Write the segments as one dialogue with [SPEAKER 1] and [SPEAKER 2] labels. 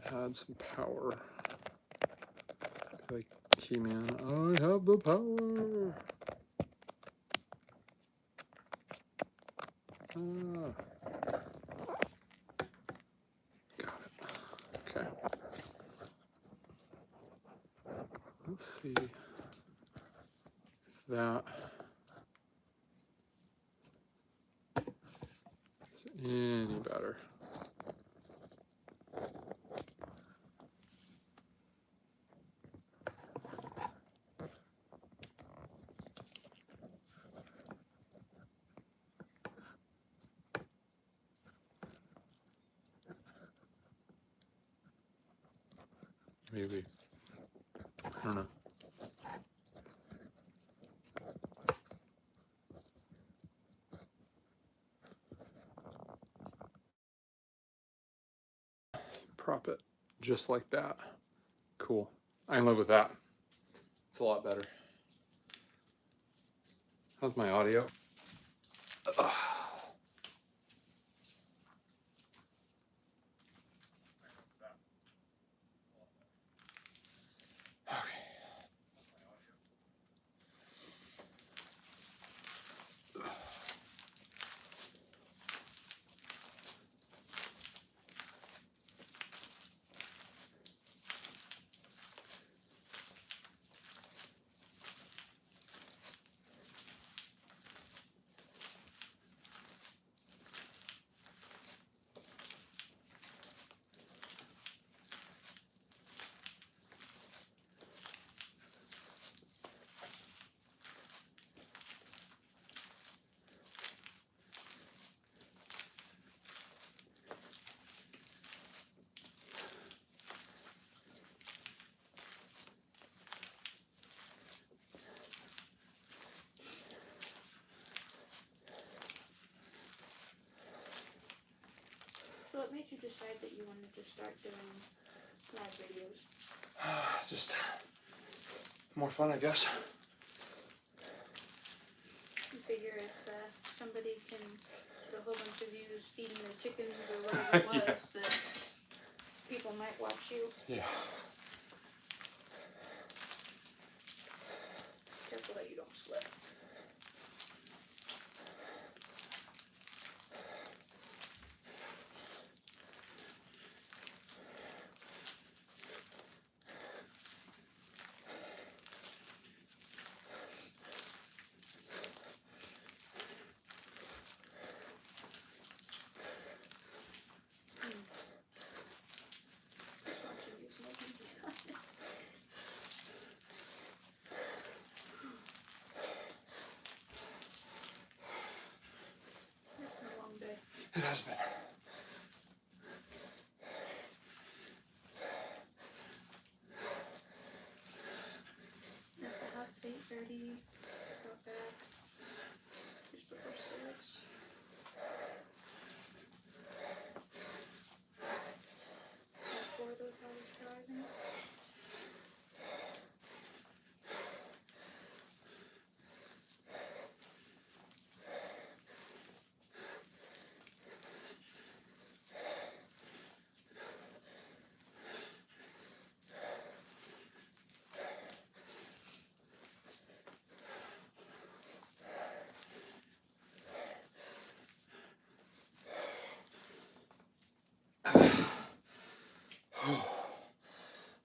[SPEAKER 1] had some power. Like, He-Man, I have the power. Got it. Okay. Let's see if that is any better. Maybe. I don't know. Prop it just like that. Cool. I can live with that. It's a lot better. How's my audio? Ugh.
[SPEAKER 2] So what made you decide that you wanted to start doing live videos?
[SPEAKER 1] It's just more fun, I guess.
[SPEAKER 2] You figure if somebody can get a whole bunch of views feeding their chickens or whatever it was,
[SPEAKER 1] Yeah.
[SPEAKER 2] that people might watch you.
[SPEAKER 1] Yeah.
[SPEAKER 2] Careful that you don't slip.
[SPEAKER 1] It has been.
[SPEAKER 2] At the house at 8:30, got back just before 6. All 4 of those hours driving.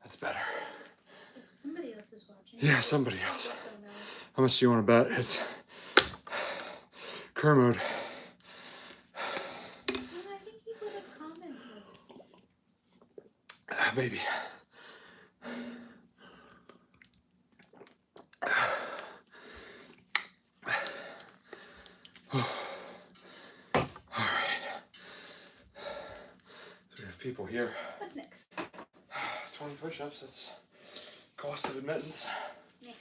[SPEAKER 1] That's better.
[SPEAKER 2] Somebody else is watching.
[SPEAKER 1] Yeah, somebody else. How much do you want to bet? It's Kermode.
[SPEAKER 2] I think he would have commented.
[SPEAKER 1] Maybe. Alright. So we have people here.
[SPEAKER 2] What's next?
[SPEAKER 1] 20 push-ups, that's cost of admittance.
[SPEAKER 2] Yeah.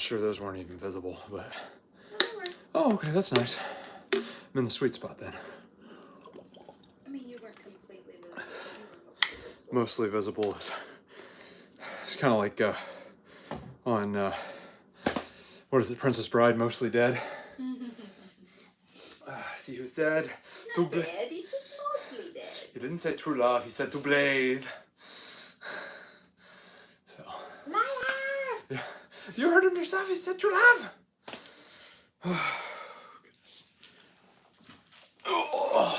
[SPEAKER 1] sure those weren't even visible, but.
[SPEAKER 2] No, they were.
[SPEAKER 1] Oh, okay, that's nice. I'm in the sweet spot then.
[SPEAKER 2] I mean, you weren't completely visible, but you were
[SPEAKER 1] Mostly visible is. It's kind of like on what is it, Princess Bride, Mostly Dead. See who's dead?
[SPEAKER 2] Not dead, he's just mostly dead.
[SPEAKER 1] He didn't say true love, he said to blade. So.
[SPEAKER 2] Liar!
[SPEAKER 1] Yeah. You heard him yourself, he said true love. Goodness. Oh.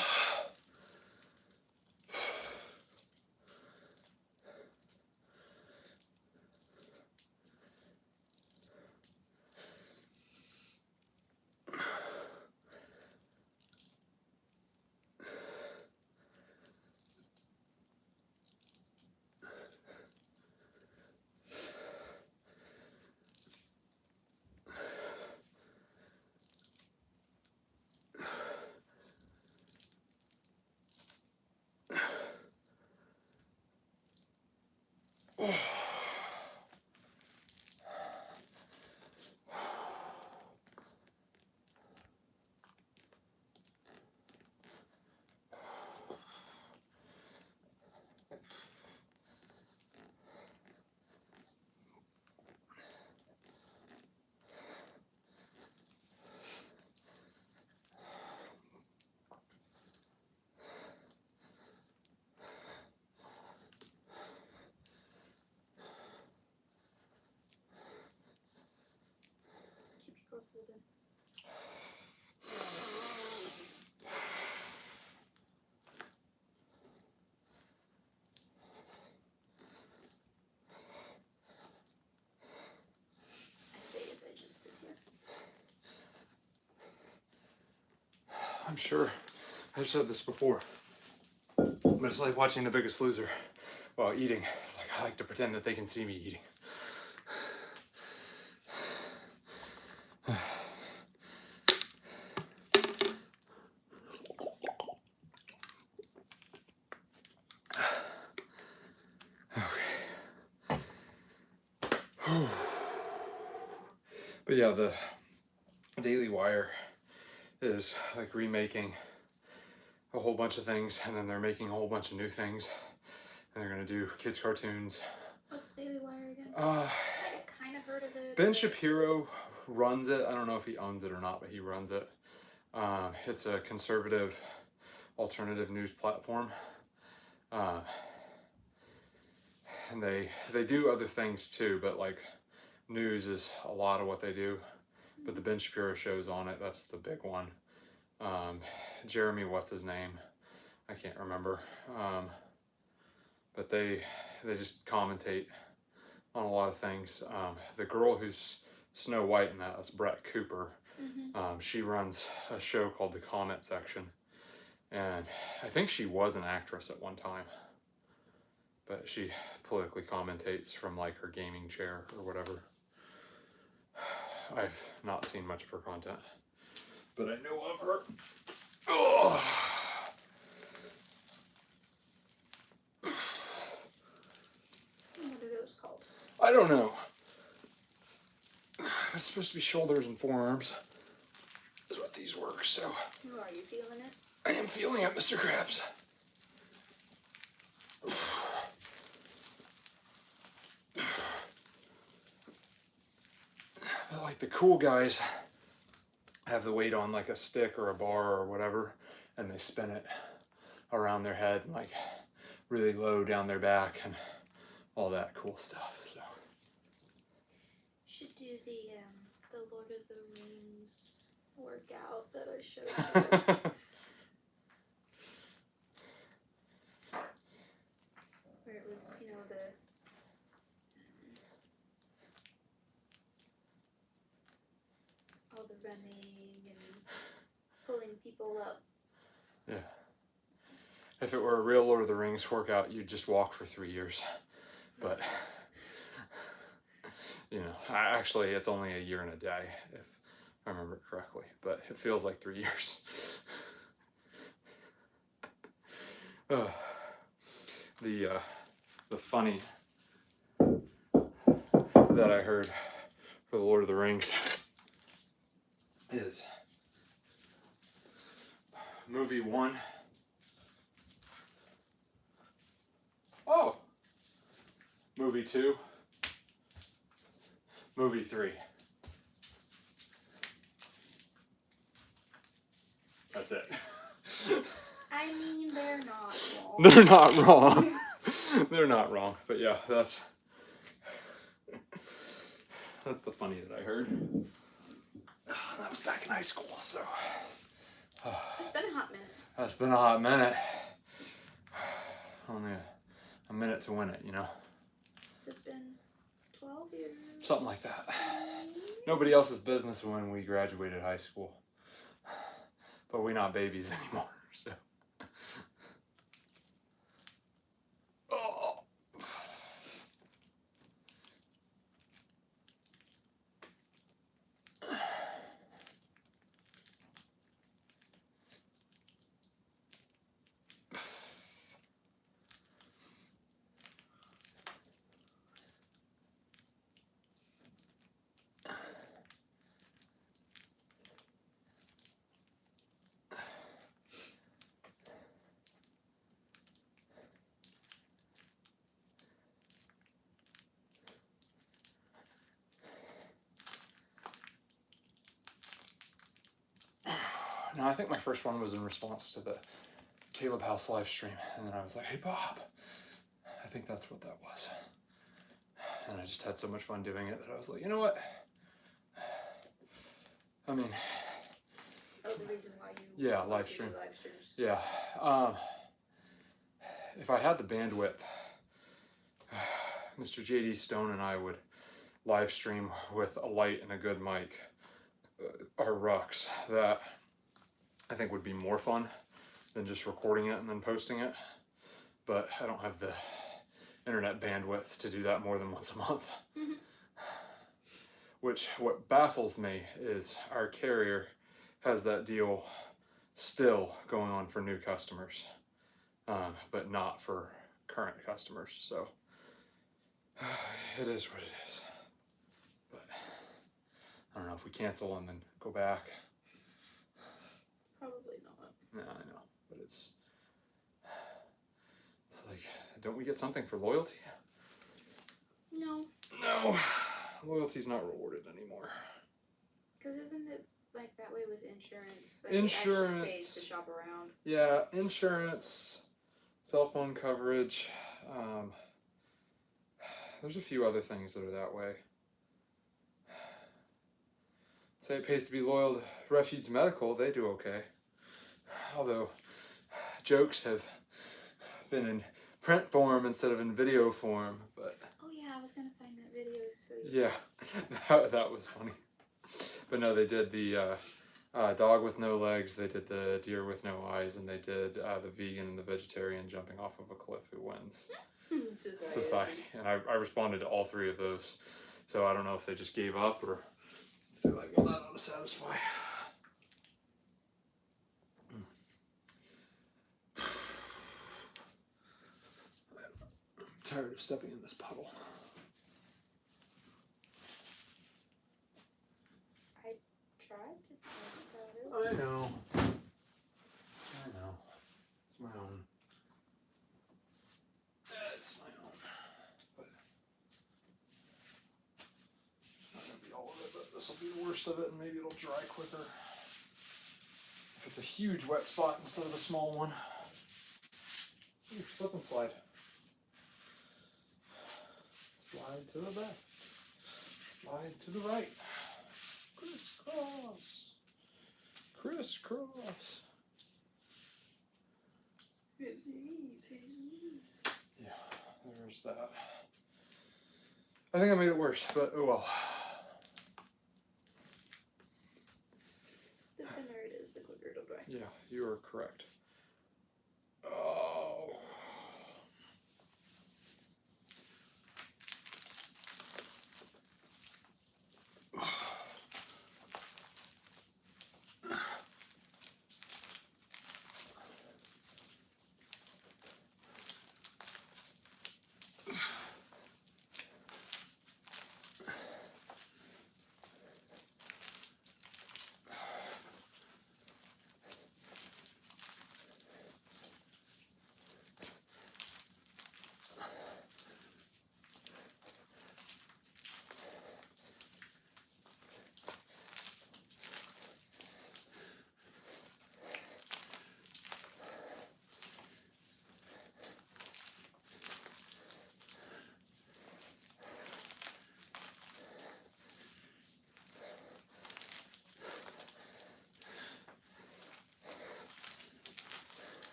[SPEAKER 2] Keep your girl holding. I say as I just sit here.
[SPEAKER 1] I'm sure. I've said this before. But it's like watching The Biggest Loser while eating. It's like I like to pretend that they can see me eating. But yeah, the Daily Wire is like remaking a whole bunch of things, and then they're making a whole bunch of new things, and they're gonna do kids cartoons.
[SPEAKER 2] What's Daily Wire again?
[SPEAKER 1] I
[SPEAKER 2] kind of heard of it.
[SPEAKER 1] Ben Shapiro runs it. I don't know if he owns it or not, but he runs it. It's a conservative alternative news platform. And they do other things too, but like news is a lot of what they do. But the Ben Shapiro show's on it. That's the big one. Jeremy, what's his name? I can't remember. But they just commentate on a lot of things. The girl who's Snow White in that's Brett Cooper.
[SPEAKER 2] Mm-hmm.
[SPEAKER 1] She runs a show called The Comment Section. And I think she was an actress at one time. But she politically commentates from like her gaming chair or whatever. I've not seen much of her content, but I know of her. Oh.
[SPEAKER 2] What are those called?
[SPEAKER 1] I don't know. It's supposed to be shoulders and forearms. Is what these work, so.
[SPEAKER 2] Are you feeling it?
[SPEAKER 1] I am feeling it, Mr. Krabs. But like the cool guys have the weight on like a stick or a bar or whatever, and they spin it around their head and like really low down their back and all that cool stuff. So
[SPEAKER 2] should do the Lord of the Rings workout that I showed you. Where it was, all the running and pulling people up.
[SPEAKER 1] Yeah. If it were a real Lord of the Rings workout, you'd just walk for 3 years. But, actually it's only a year and a day, if I remember it correctly. But it feels like 3 years. The funny that I heard for the Lord of the Rings is movie 1. Oh! Movie 2. Movie 3. That's it.
[SPEAKER 2] I mean, they're not wrong.
[SPEAKER 1] They're not wrong. They're not wrong. But yeah, that's the funny that I heard. That was back in high school, so.
[SPEAKER 2] It's been a hot minute.
[SPEAKER 1] That's been a hot minute. Only a minute to win it, you know?
[SPEAKER 2] It's been 12 years.
[SPEAKER 1] Something like that. Nobody else's business when we graduated high school. But we're not babies anymore, so. Oh. No, I think my first one was in response to the Caleb House live stream, and then I was like, "Hey, Bob." I think that's what that was. And I just had so much fun doing it that I was like, you know what? I mean,
[SPEAKER 2] Oh, the reason why you
[SPEAKER 1] yeah,
[SPEAKER 2] like
[SPEAKER 1] live
[SPEAKER 2] to do
[SPEAKER 1] stream.
[SPEAKER 2] live streams.
[SPEAKER 1] Yeah. If I had the bandwidth, Mr. JD Stone and I would live stream with a light and a good mic, our rucks, that I think would be more fun than just recording it and then posting it. But I don't have the internet bandwidth to do that more than once a month.
[SPEAKER 2] Mm-hmm.
[SPEAKER 1] What baffles me is our carrier has that deal still going on for new customers, but not for current customers. So it is what it is. But I don't know if we cancel and then go back.
[SPEAKER 2] Probably not.
[SPEAKER 1] Yeah, I know, but it's like, don't we get something for loyalty?
[SPEAKER 2] No.
[SPEAKER 1] No, loyalty's not rewarded anymore.
[SPEAKER 2] Because isn't it like that way with insurance? Like
[SPEAKER 1] Insurance.
[SPEAKER 2] It actually pays to shop around.
[SPEAKER 1] Yeah, insurance, cell phone coverage. There's a few other things that are that way. Say it pays to be loyal to Refuge Medical, they do okay. Although jokes have been in print form instead of in video form, but
[SPEAKER 2] Oh yeah, I was gonna find that video. So
[SPEAKER 1] yeah, that was funny. But no, they did the dog with no legs, they did the deer with no eyes, and they did the vegan and the vegetarian jumping off of a cliff who wins. Society. And I responded to all 3 of those. So I don't know if they just gave up or if they're like, well, that ought to satisfy. I'm tired of stepping in this puddle.
[SPEAKER 2] I tried to think about it.
[SPEAKER 1] I know. It's my own. It's my own. But it's not going to be all of it, but this will be the worst of it, and maybe it'll dry quicker. If it's a huge wet spot instead of a small one. Ooh, slip and slide. Slide to the back. Slide to the right. Crisscross. Crisscross.
[SPEAKER 2] His knees.
[SPEAKER 1] Yeah, there's that. I think I made it worse, but oh well.
[SPEAKER 2] The thinner it is, the quicker it'll dry.
[SPEAKER 1] Yeah, you are correct. Oh.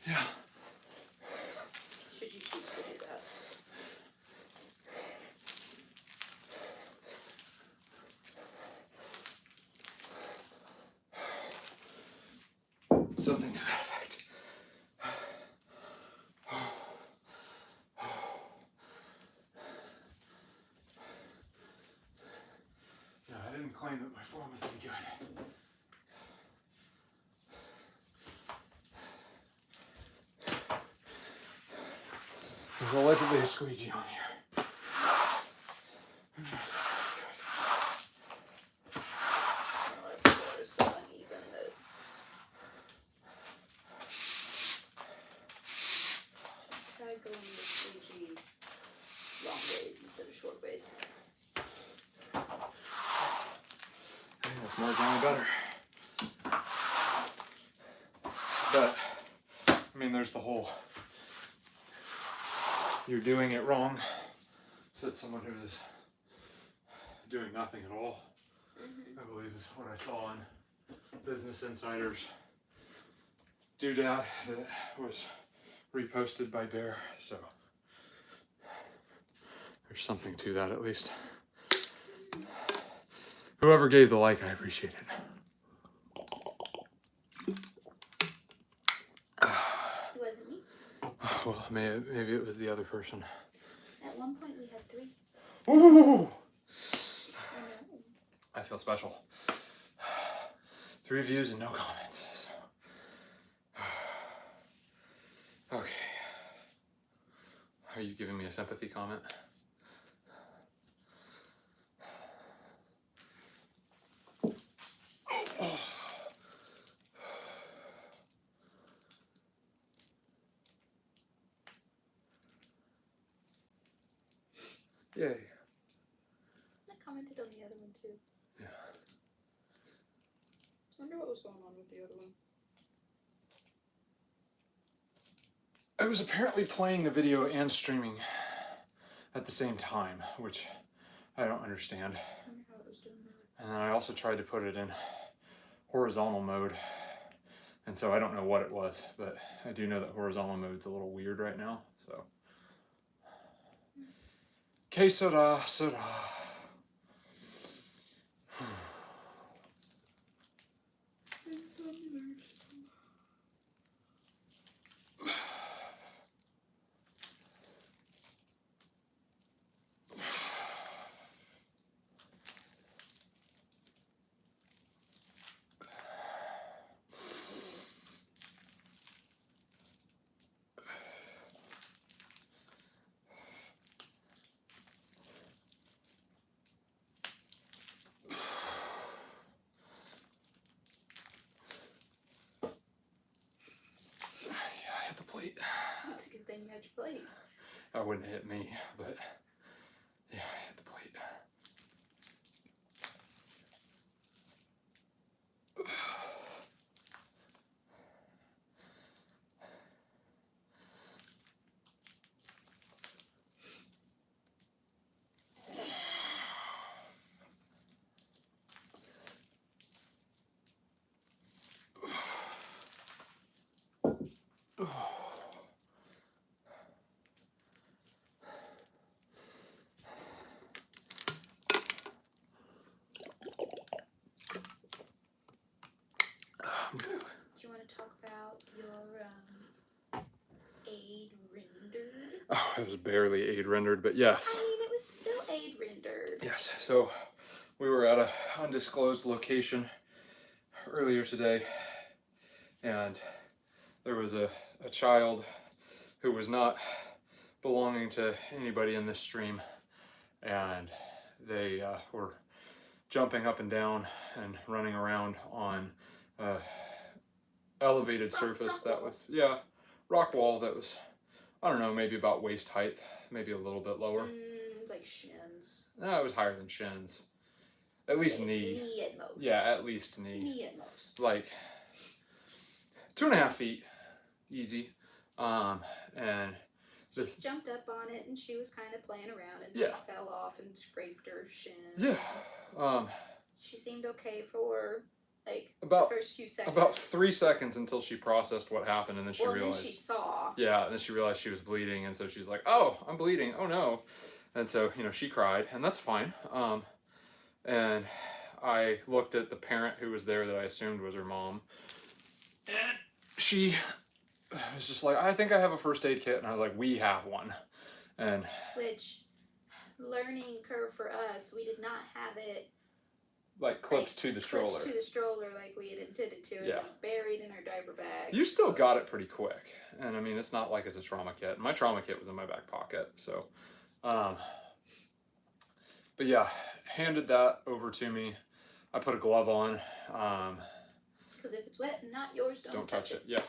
[SPEAKER 1] Yeah.
[SPEAKER 2] Should you choose to do that.
[SPEAKER 1] Something to that effect. No, I didn't claim that my form was any good. There's allegedly a squeegee on here.
[SPEAKER 2] Oh, the floor is so uneven that try going with squeegee long ways instead of short ways.
[SPEAKER 1] I think that's marginally better. But, I mean, there's the whole "you're doing it wrong," said someone who is doing nothing at all. I believe is what I saw on Business Insider's doodad that was reposted by Bear. So there's something to that at least. Whoever gave the like, I appreciate it.
[SPEAKER 2] It wasn't me.
[SPEAKER 1] Well, maybe it was the other person.
[SPEAKER 2] At one point we had 3.
[SPEAKER 1] Ooh!
[SPEAKER 2] I know.
[SPEAKER 1] I feel special. 3 views and no comments. So. Okay. Are you giving me a sympathy comment? Yay.
[SPEAKER 2] I commented on the other one too.
[SPEAKER 1] Yeah.
[SPEAKER 2] I wonder what was going on with the other one.
[SPEAKER 1] I was apparently playing the video and streaming at the same time, which I don't understand.
[SPEAKER 2] I wonder how it was doing that.
[SPEAKER 1] And then I also tried to put it in horizontal mode. And so I don't know what it was, but I do know that horizontal mode's a little weird right now, so. Que sera, sera.
[SPEAKER 2] It's a good thing you had your plate.
[SPEAKER 1] I wouldn't hit me, but yeah, I hit the plate.
[SPEAKER 2] Do you want to talk about your aid rendered?
[SPEAKER 1] Oh, it was barely aid rendered, but yes.
[SPEAKER 2] I mean, it was still aid rendered.
[SPEAKER 1] Yes, so we were at an undisclosed location earlier today, and there was a child who was not belonging to anybody in this stream, and they were jumping up and down and running around on elevated surface that was, yeah, rock wall that was, I don't know, maybe about waist height, maybe a little bit lower.
[SPEAKER 2] Like shins.
[SPEAKER 1] No, it was higher than shins. At least knee.
[SPEAKER 2] Knee at most.
[SPEAKER 1] Yeah, at least knee.
[SPEAKER 2] Knee at most.
[SPEAKER 1] Like 2.5 feet, easy. And
[SPEAKER 2] She jumped up on it and she was kind of playing around and
[SPEAKER 1] yeah.
[SPEAKER 2] she fell off and scraped her shin.
[SPEAKER 1] Yeah.
[SPEAKER 2] She seemed okay for Like
[SPEAKER 1] About
[SPEAKER 2] the first few seconds.
[SPEAKER 1] about 3 seconds until she processed what happened, and then she
[SPEAKER 2] well,
[SPEAKER 1] realized.
[SPEAKER 2] And then she saw.
[SPEAKER 1] Yeah, and then she realized she was bleeding, and so she's like, "Oh, I'm bleeding. Oh no!" And so she cried, and that's fine. And I looked at the parent who was there that I assumed was her mom, and she was just like, "I think I have a first aid kit," and I was like, "We have one," and
[SPEAKER 2] which learning curve for us, we did not have it
[SPEAKER 1] like clipped to the stroller.
[SPEAKER 2] To the stroller like we had intended to. It was buried in our diaper bag.
[SPEAKER 1] You still got it pretty quick, and I mean, it's not like it's a trauma kit. My trauma kit was in my back pocket, so. But yeah, handed that over to me. I put a glove on.
[SPEAKER 2] Because if it's wet and not yours, don't touch it.
[SPEAKER 1] Yeah.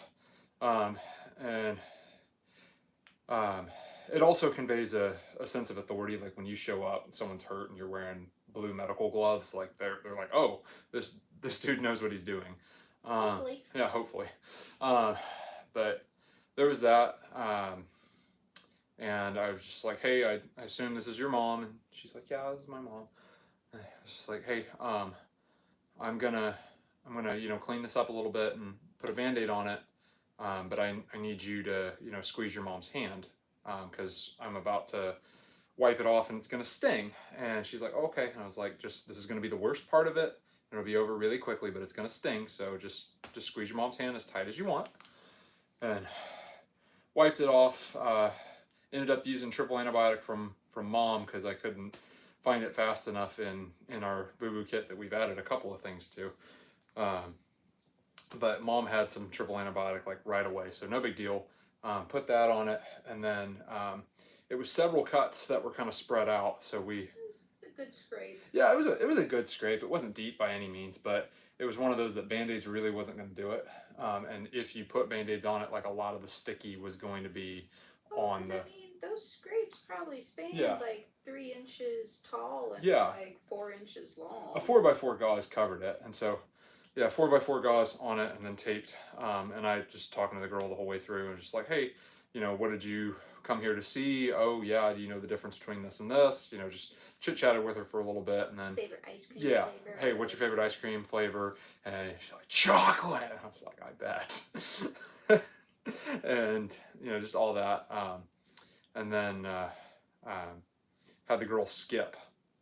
[SPEAKER 1] And it also conveys a sense of authority. Like when you show up and someone's hurt and you're wearing blue medical gloves, like they're like, oh, this dude knows what he's doing.
[SPEAKER 2] Hopefully.
[SPEAKER 1] Yeah, hopefully. But there was that. And I was just like, hey, I assume this is your mom. And she's like, yeah, this is my mom. And I was just like, hey, I'm gonna clean this up a little bit and put a Band-Aid on it. But I need you to, squeeze your mom's hand, because I'm about to wipe it off and it's gonna sting. And she's like, oh, okay. And I was like, this is gonna be the worst part of it. It'll be over really quickly, but it's gonna sting. So just squeeze your mom's hand as tight as you want. And wiped it off. Ended up using triple antibiotic from mom because I couldn't find it fast enough in our boo-boo kit that we've added a couple of things to. But mom had some triple antibiotic like right away, so no big deal. Put that on it, and then it was several cuts that were kind of spread out. So it
[SPEAKER 2] was a good scrape.
[SPEAKER 1] Yeah, it was a good scrape. It wasn't deep by any means, but it was one of those that Band-Aids really wasn't going to do it. And if you put Band-Aids on it, like a lot of the sticky was going to be on the.
[SPEAKER 2] I mean, those scrapes probably spanned like 3 inches tall and like 4 inches long.
[SPEAKER 1] A 4x4 gauze covered it, and so. Yeah, 4x4 gauze on it and then taped. And I just talking to the girl the whole way through and just like, hey, what did you come here to see? Oh, yeah, do you know the difference between this and this? Just chit-chatted with her for a little bit and then...
[SPEAKER 2] Favorite ice cream flavor?
[SPEAKER 1] Hey, what's your favorite ice cream flavor? And she's like, chocolate! And I was like, I bet. And, just all that. And then had the girl skip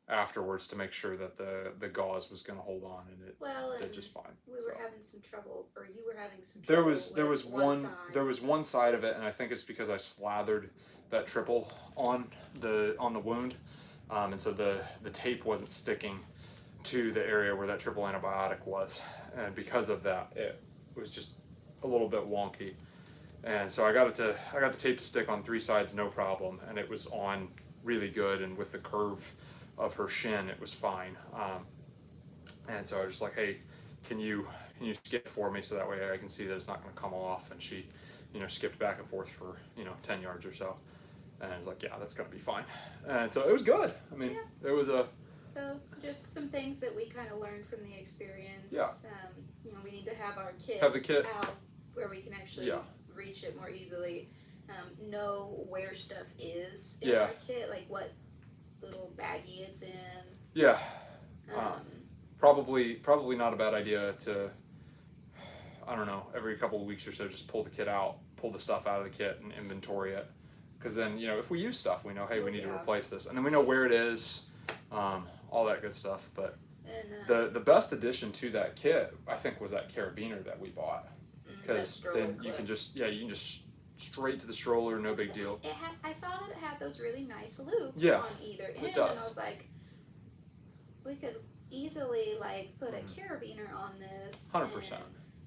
[SPEAKER 1] afterwards to make sure that the gauze was going to hold on, and it did just fine.
[SPEAKER 2] We were having some trouble, or you were having some trouble.
[SPEAKER 1] There was one side of it, and I think it's because I slathered that triple on the wound, and so the tape wasn't sticking to the area where that triple antibiotic was, and because of that, it was just a little bit wonky. And so I got the tape to stick on 3 sides, no problem, and it was on really good, and with the curve of her shin, it was fine. And so I was just like, hey, can you skip for me so that way I can see that it's not going to come off? And she, skipped back and forth for 10 yards or so, and I was like, yeah, that's going to be fine. And so it was good. I mean, it was a.
[SPEAKER 2] So just some things that we kind of learned from the experience.
[SPEAKER 1] Yeah.
[SPEAKER 2] We need to have our kit out where we can actually reach it more easily. Know where stuff is in our kit, like what little baggie it's in.
[SPEAKER 1] Yeah. Probably not a bad idea to, I don't know, every couple of weeks or so just pull the kit out, pull the stuff out of the kit and inventory it. Because then, if we use stuff, we know, hey, we need to replace this. And then we know where it is, all that good stuff. But the best addition to that kit, I think, was that carabiner that we bought. Because then you can just straight to the stroller, no big deal.
[SPEAKER 2] I saw that it had those really nice loops
[SPEAKER 1] on
[SPEAKER 2] either end,
[SPEAKER 1] it does.
[SPEAKER 2] And I was like, we could easily put a carabiner on this,
[SPEAKER 1] 100%,
[SPEAKER 2] and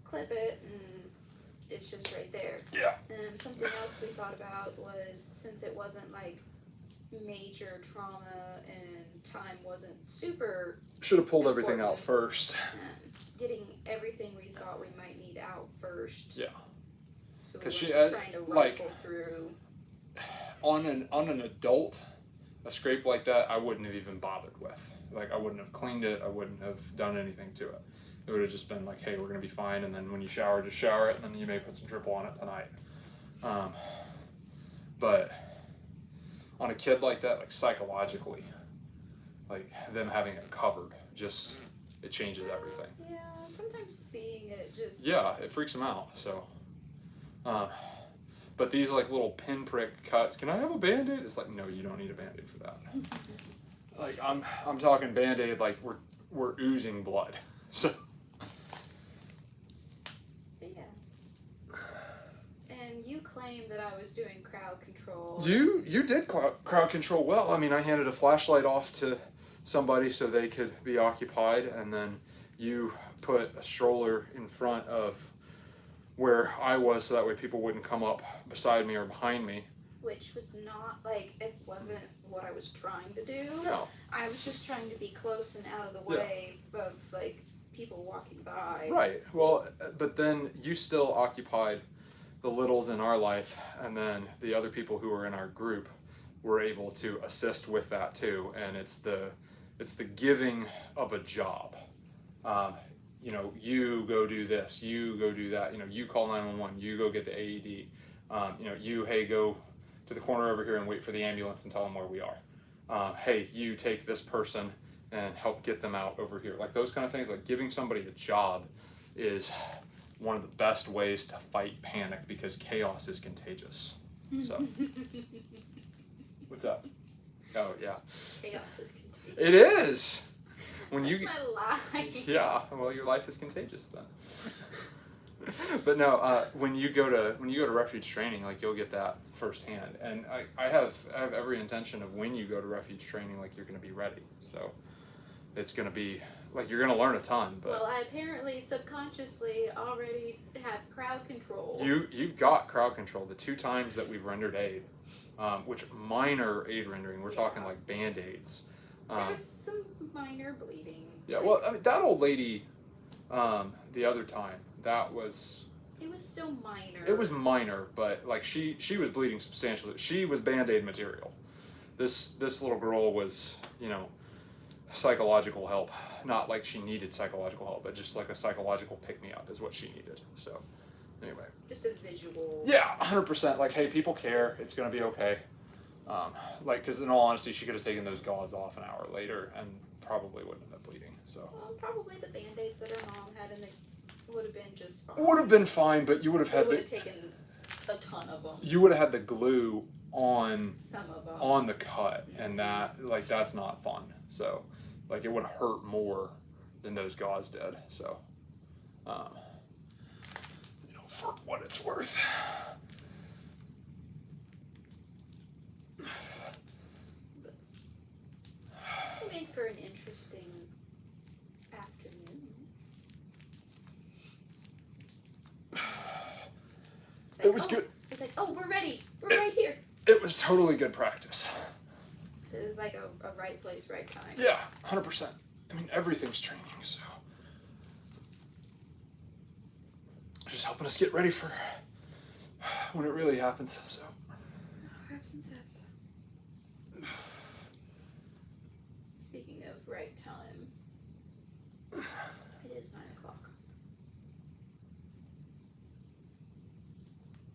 [SPEAKER 2] clip it, and it's just right there.
[SPEAKER 1] Yeah.
[SPEAKER 2] Something else we thought about was, since it wasn't major trauma and time wasn't super.
[SPEAKER 1] Should have pulled everything out first.
[SPEAKER 2] Getting everything we thought we might need out first.
[SPEAKER 1] Yeah.
[SPEAKER 2] So we were trying to rifle through.
[SPEAKER 1] On an adult, a scrape like that, I wouldn't have even bothered with. I wouldn't have cleaned it. I wouldn't have done anything to it. It would have just been like, hey, we're gonna be fine, and then when you shower, just shower it, and then you may put some triple on it tonight. But on a kid like that, psychologically, them having it covered, it changes everything.
[SPEAKER 2] Yeah, sometimes seeing it just...
[SPEAKER 1] Yeah, it freaks them out, so. But these like little pinprick cuts, can I have a Band-Aid? It's like, no, you don't need a Band-Aid for that. Like, I'm talking Band-Aid like we're oozing blood, so.
[SPEAKER 2] You claimed that I was doing crowd control.
[SPEAKER 1] You did crowd control well. I mean, I handed a flashlight off to somebody so they could be occupied, and then you put a stroller in front of where I was so that way people wouldn't come up beside me or behind me.
[SPEAKER 2] Which was not, like, it wasn't what I was trying to do.
[SPEAKER 1] No.
[SPEAKER 2] I was just trying to be close and out of the way of, like, people walking by.
[SPEAKER 1] Right. Well, but then you still occupied the littles in our life, and then the other people who were in our group were able to assist with that too. And it's the giving of a job. You know, you go do this, you go do that. You know, you call 911, you go get the AED. You know, you, hey, go to the corner over here and wait for the ambulance and tell them where we are. Hey, you take this person and help get them out over here. Like those kind of things, like giving somebody a job is one of the best ways to fight panic because chaos is contagious. So, what's up? Oh, yeah.
[SPEAKER 2] Chaos is contagious.
[SPEAKER 1] It is! When
[SPEAKER 2] That's my life.
[SPEAKER 1] Yeah, well, your life is contagious then. But no, when you go to refuge training, like you'll get that firsthand. And I have every intention of when you go to refuge training, like you're going to be ready. So it's going to be like you're going to learn a ton. But
[SPEAKER 2] well, I apparently subconsciously already have crowd control.
[SPEAKER 1] You've got crowd control. The 2 times that we've rendered aid, which minor aid rendering, we're talking like Band-Aids.
[SPEAKER 2] There was some minor bleeding.
[SPEAKER 1] Yeah, well, I mean, that old lady, the other time, that was...
[SPEAKER 2] It was still minor.
[SPEAKER 1] It was minor, but like she was bleeding substantially. She was Band-Aid material. This little girl was, you know, psychological help. Not like she needed psychological help, but just like a psychological pick-me-up is what she needed. So, anyway.
[SPEAKER 2] Just a visual.
[SPEAKER 1] Yeah, 100%. Like, hey, people care. It's going to be okay. Like, because in all honesty, she could have taken those gauze off an hour later and probably wouldn't have been bleeding. So.
[SPEAKER 2] Well, probably the Band-Aids that her mom had in the would have been just fine.
[SPEAKER 1] Would have been fine, but you would have had
[SPEAKER 2] would have taken a ton of them.
[SPEAKER 1] You would have had the glue on
[SPEAKER 2] some of them
[SPEAKER 1] on the cut, and that that's not fun. So, like it would hurt more than those gauze did. So, you know, for what it's worth.
[SPEAKER 2] It made for an interesting afternoon.
[SPEAKER 1] It was good.
[SPEAKER 2] It's like, oh, we're ready. We're right here.
[SPEAKER 1] It was totally good practice.
[SPEAKER 2] So it was like a right place, right time.
[SPEAKER 1] Yeah, 100%. I mean, everything's training, so. Just helping us get ready for when it really happens, so.
[SPEAKER 2] Reps and sets. Speaking of right time, it is 9 o'clock.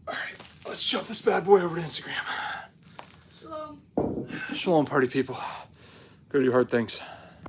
[SPEAKER 1] Alright, let's jump this bad boy over to Instagram.
[SPEAKER 2] Shalom.
[SPEAKER 1] Shalom, party people. Go do hard things.